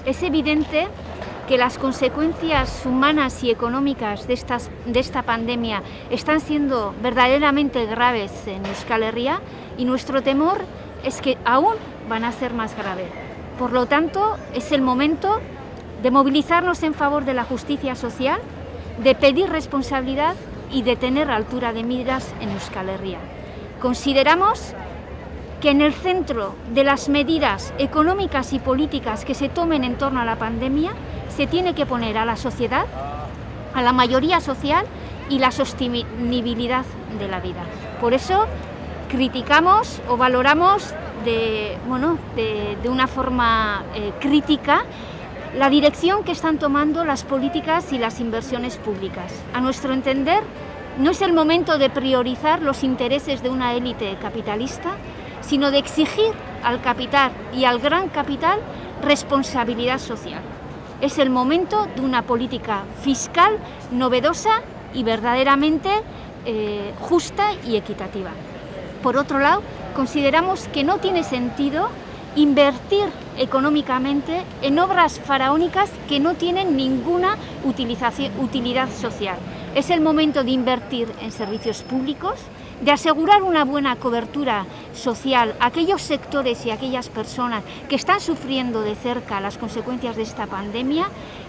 Es evidente que las consecuencias humanas y económicas de esta pandemia están siendo verdaderamente graves en Euskal Herria y nuestro temor es que aún van a ser más graves. Por lo tanto, es el momento de movilizarnos en favor de la justicia social, de pedir responsabilidad y de tener altura de miras en Euskal Herria. Consideramos que en el centro de las medidas económicas y políticas que se tomen en torno a la pandemia se tiene que poner a la sociedad, a la mayoría social y la sostenibilidad de la vida. Por eso criticamos o valoramos de una forma crítica la dirección que están tomando las políticas y las inversiones públicas. A nuestro entender, no es el momento de priorizar los intereses de una élite capitalista, sino de exigir al capital y al gran capital responsabilidad social. Es el momento de una política fiscal novedosa y verdaderamente justa y equitativa. Por otro lado, consideramos que no tiene sentido invertir económicamente en obras faraónicas que no tienen ninguna utilidad social. Es el momento de invertir en servicios públicos, de asegurar una buena cobertura social a aquellos sectores y a aquellas personas que están sufriendo de cerca las consecuencias de esta pandemia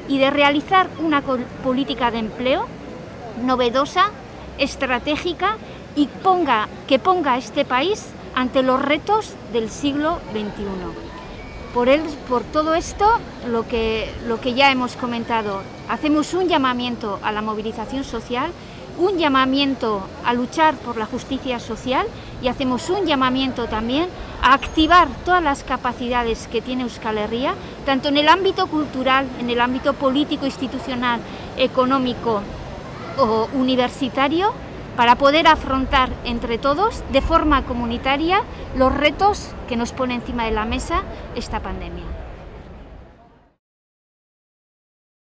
y de realizar una política de empleo novedosa, estratégica y que ponga a este país ante los retos del siglo XXI. Por todo esto, lo que ya hemos comentado, hacemos un llamamiento a la movilización social, un llamamiento a luchar por la justicia social y hacemos un llamamiento también a activar todas las capacidades que tiene Euskal Herria, tanto en el ámbito cultural, en el ámbito político, institucional, económico o universitario, para poder afrontar entre todos, de forma comunitaria, los retos que nos pone encima de la mesa esta pandemia.